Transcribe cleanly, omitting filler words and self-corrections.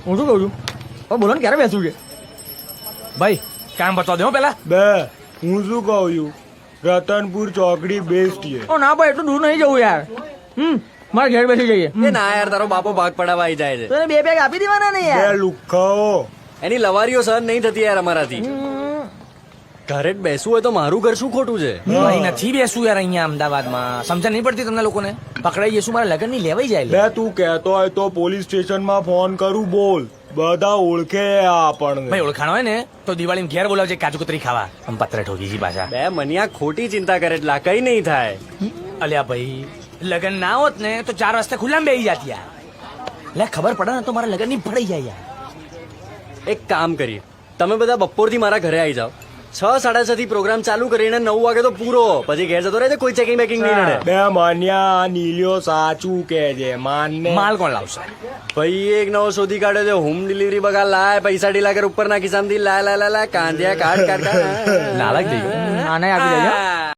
હું શું કહું છું હવે બોલો ને ક્યારે બેસવું છે ભાઈ કામ બતાવ દો પેલા. બે હું શું કહું છું રતનપુર ચોકડી બેસ્ટ છે. ઓ ના ભાઈ એટલું દૂર નહીં જવું યાર. મારે ઘેર બેસી જઈએ. એ ના યાર, તારો બાપો ભાગ પડાવવા આવી જાય છે. તો એને બે પેગ આપી દેવાના ને બે યાર. લુખાઓ એની લવારીઓ સહન નહીં થતી યાર અમારાથી. ઘરે જ બેસવું હોય તો મારું ઘર શું ખોટું છે? ભાઈ નથી બેસવું યાર અહીંયા અમદાવાદમાં. સમજણ નહીં પડતી તમને લોકોને? પકડાઈ જઈશું, મારા લગ્ન ની લેવાઈ જાય. બે તું કહેતો હોય તો પોલીસ સ્ટેશનમાં ફોન કરું બોલ, બધા ઓળખે આપણને. ભાઈ ઓળખાણ હોય ને તો દિવાળીમાં ઘેર બોલાવજે કાજુ કતરી ખાવા. આમ પત્ર ઠોકી જી પાછા. બે મનિયા ખોટી ચિંતા કરે એટલે કઈ નહીં થાય. અલ્યા ભાઈ લગ્ન ના હોત ને તો 4 વાજતા ખુલ્લામાં બેસી જાતી યાર. લે ખબર પડે ને તો મારા લગ્ન ની પડી જાય યાર. એક કામ કરીએ, તમે બધા બપોરથી મારા ઘરે આવી જાઓ. 6-6:30 થી પ્રોગ્રામ ચાલુ કરીને 9 વાગે તો પૂરો. પછી ઘેર જતો રહે, કોઈ ચેકિંગ બેકિંગ નહીં નડે. બે માન્યા નીલિયો સાચું કે છે માનને. માલ કોણ લાવશે? ભાઈ એક નવો શોધી કાઢ્યો છે, હોમ ડિલિવરી બગા લાય, પૈસા ઢીલા કર ઉપર ના ખિસ્સામાંથી લાય કાંધિયા કાઢ. નાલાક જઈ આને આપી દેજો.